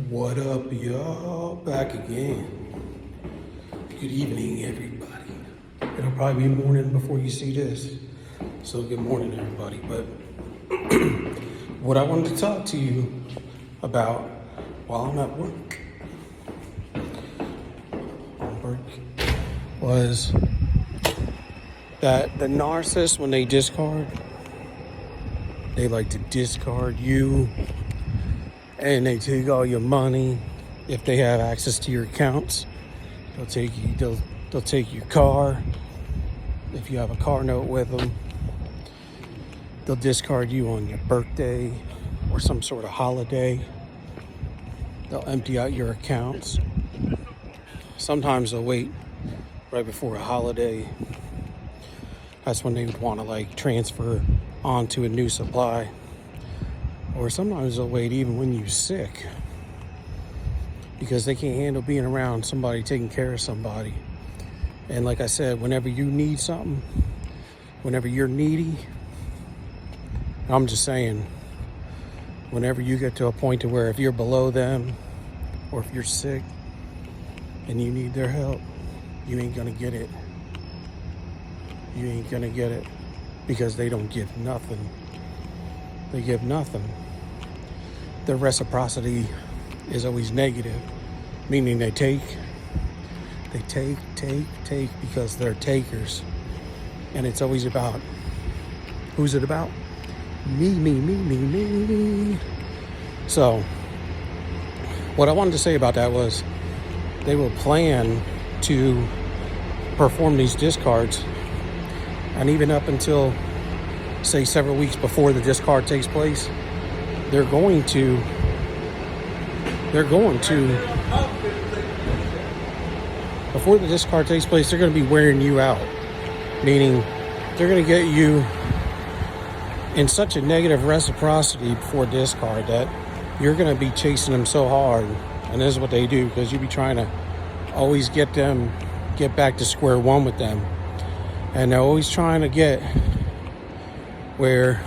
What up, y'all? Back again. Good evening, everybody. It'll probably be morning before you see this. So good morning, everybody. But what I wanted to talk to you about while I'm at work was that the narcissist, when they discard, they like to discard you. And they take all your money. If they have access to your accounts, they'll take your car. If you have a car note with them, they'll discard you on your birthday or some sort of holiday. They'll empty out your accounts. Sometimes they'll wait right before a holiday. That's when they would want to like transfer onto a new supply. Or sometimes they'll wait even when you're sick because they can't handle being around somebody taking care of somebody. And like I said, whenever you need something, whenever you're needy, I'm just saying, whenever you get to a point to where if you're below them or if you're sick and you need their help, you ain't gonna get it. You ain't gonna get it because they don't give nothing. They give nothing. Their reciprocity is always negative, meaning they take because they're takers. And it's always about, who's it about? Me. So, what I wanted to say about that was, they will plan to perform these discards, and even up until, say, several weeks before the discard takes place, they're going to, before the discard takes place, they're going to be wearing you out. Meaning, they're going to get you in such a negative reciprocity before discard that you're going to be chasing them so hard. And this is what they do, because you be trying to always get back to square one with them. And they're always trying to get where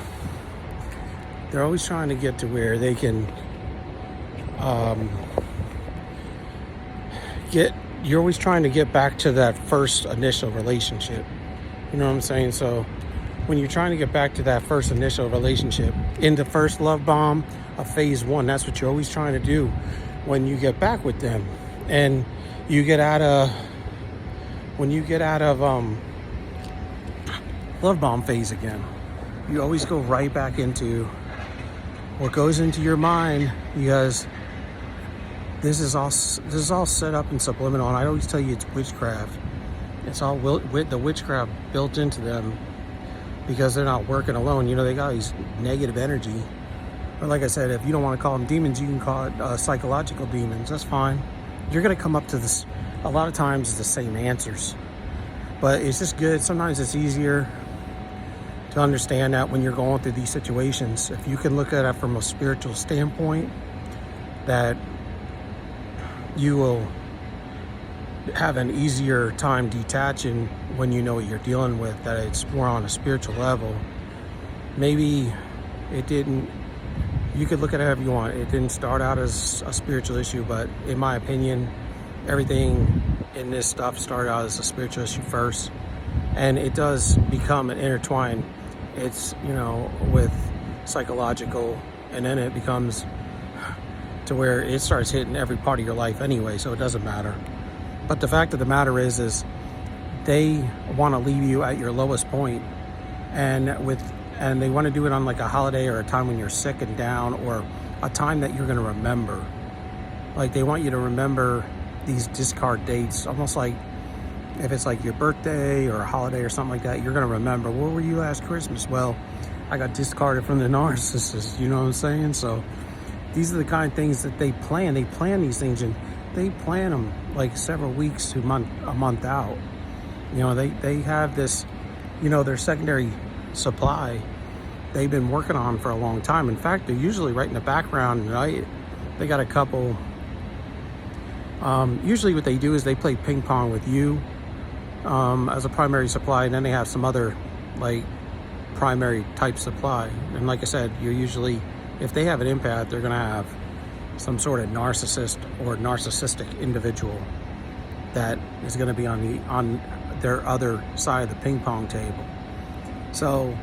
they can you're always trying to get back to that first initial relationship. You know what I'm saying? So when you're trying to get back to that first initial relationship, in the first love bomb of phase one, that's what you're always trying to do when you get back with them. And you get out of love bomb phase again, you always go right back into what goes into your mind, because this is all set up in subliminal. And I always tell you, it's witchcraft. It's all with the witchcraft built into them, because they're not working alone. You know, they got these negative energy. But like I said, if you don't want to call them demons, you can call it psychological demons. That's fine. You're going to come up to this, a lot of times, the same answers. But it's just good. Sometimes it's easier to understand that when you're going through these situations, if you can look at it from a spiritual standpoint, that you will have an easier time detaching when you know what you're dealing with, that it's more on a spiritual level. Maybe it didn't, you could look at it however you want. It didn't start out as a spiritual issue, but in my opinion, everything in this stuff started out as a spiritual issue first. And it does become an intertwined, it's, you know, with psychological, and then it becomes to where it starts hitting every part of your life anyway, so it doesn't matter. But the fact of the matter is they want to leave you at your lowest point, and they want to do it on like a holiday or a time when you're sick and down, or a time that you're going to remember. Like, they want you to remember these discard dates, almost like if it's like your birthday or a holiday or something like that, you're going to remember, where were you last Christmas? Well, I got discarded from the narcissist, you know what I'm saying? So these are the kind of things that they plan. They plan these things, and they plan them like several weeks to a month out. You know, they have this, you know, their secondary supply they've been working on for a long time. In fact, they're usually right in the background, right? They got a couple. Usually what they do is they play ping pong with you as a primary supply, and then they have some other like primary type supply. And like I said, you're usually, if they have an empath, they're gonna have some sort of narcissist or narcissistic individual that is going to be on their other side of the ping pong table. So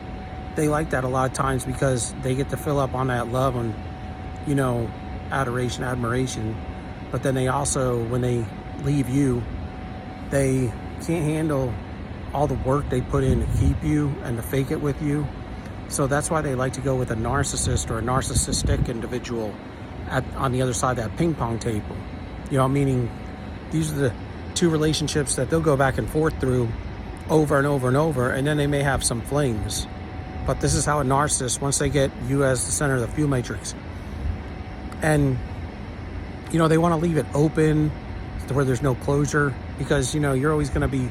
they like that a lot of times because they get to fill up on that love and, you know, adoration, admiration. But then they also, when they leave you, they can't handle all the work they put in to keep you and to fake it with you. So that's why they like to go with a narcissist or a narcissistic individual on the other side of that ping pong table. You know, meaning these are the two relationships that they'll go back and forth through over and over and over, and then they may have some flings. But this is how a narcissist, once they get you as the center of the fuel matrix, and, you know, they want to leave it open to where there's no closure, because, you know, you're always going to be,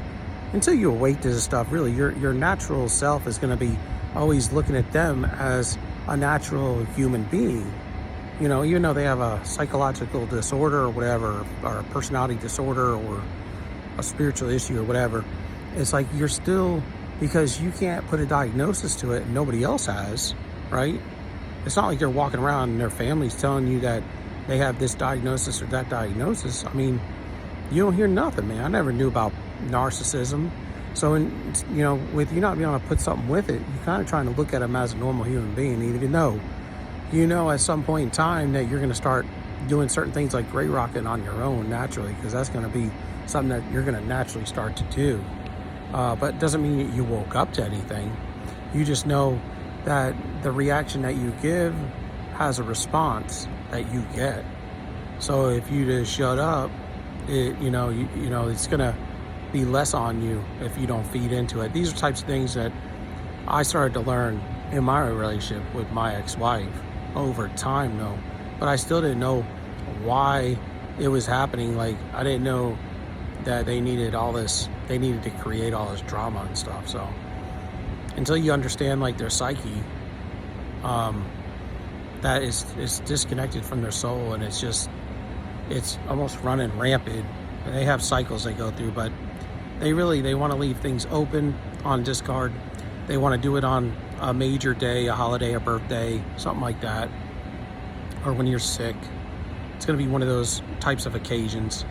until you awake to this stuff, really, your natural self is going to be always looking at them as a natural human being. You know, even though they have a psychological disorder or whatever, or a personality disorder or a spiritual issue or whatever, it's like you're still, because you can't put a diagnosis to it and nobody else has, right? It's not like they're walking around and their family's telling you that they have this diagnosis or that diagnosis. I mean, you don't hear nothing, man. I never knew about narcissism. So, you know, with you not being able to put something with it, you're kind of trying to look at them as a normal human being, even though, you know, at some point in time that you're going to start doing certain things like gray rocking on your own naturally, because that's going to be something that you're going to naturally start to do. But it doesn't mean that you woke up to anything. You just know that the reaction that you give has a response that you get. So if you just shut up, you know, it's going to be less on you if you don't feed into it. These are types of things that I started to learn in my relationship with my ex-wife over time, though. But I still didn't know why it was happening. Like, I didn't know that they needed all this, they needed to create all this drama and stuff. So until you understand like their psyche, that is disconnected from their soul, and it's almost running rampant. And they have cycles they go through, but they want to leave things open on discard. They want to do it on a major day, a holiday, a birthday, something like that, or when you're sick. It's going to be one of those types of occasions.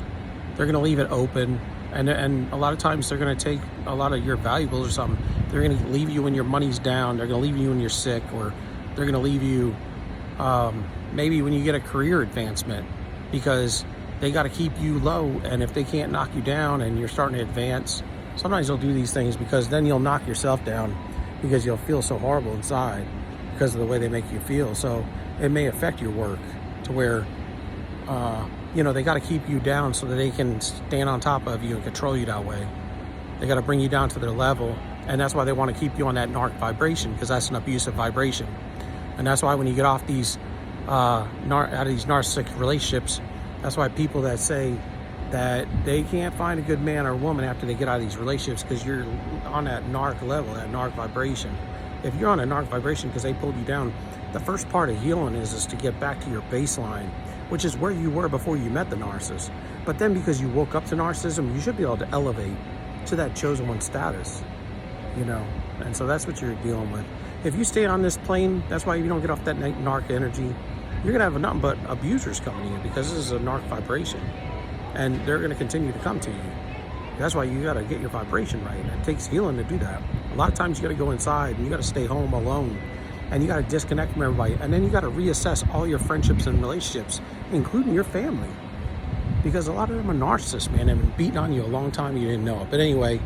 They're going to leave it open, and a lot of times they're going to take a lot of your valuables or something. They're going to leave you when your money's down. They're going to leave you when you're sick, or they're going to leave you maybe when you get a career advancement, because they got to keep you low. And if they can't knock you down and you're starting to advance, sometimes they'll do these things because then you'll knock yourself down, because you'll feel so horrible inside because of the way they make you feel. So it may affect your work to where, you know, they got to keep you down so that they can stand on top of you and control you that way. They got to bring you down to their level. And that's why they want to keep you on that narc vibration, because that's an abusive vibration. And that's why when you get off these, out of these narcissistic relationships, that's why people that say that they can't find a good man or woman after they get out of these relationships, because you're on that narc level, that narc vibration. If you're on a narc vibration because they pulled you down, the first part of healing is to get back to your baseline, which is where you were before you met the narcissist. But then because you woke up to narcissism, you should be able to elevate to that chosen one status, you know? And so that's what you're dealing with. If you stay on this plane, that's why you don't get off that narc energy. You're gonna have nothing but abusers coming to you, because this is a narc vibration, and they're gonna continue to come to you. That's why you gotta get your vibration right. It takes healing to do that. A lot of times you gotta go inside and you gotta stay home alone, and you gotta disconnect from everybody, and then you gotta reassess all your friendships and relationships, including your family, because a lot of them are narcissists, man. They've been beating on you a long time, you didn't know it. But anyway,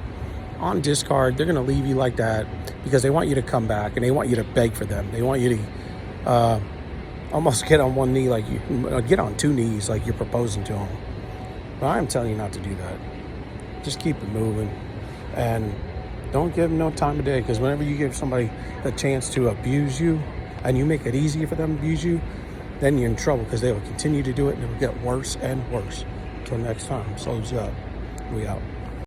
on discard, they're gonna leave you like that because they want you to come back, and they want you to beg for them. They want you to almost get on one knee, like you get on two knees, like you're proposing to them. But I'm telling you not to do that. Just keep it moving, and don't give them no time of day, because whenever you give somebody the chance to abuse you and you make it easier for them to abuse you, then you're in trouble, because they will continue to do it and it will get worse and worse. Until next time, Souls up. We out.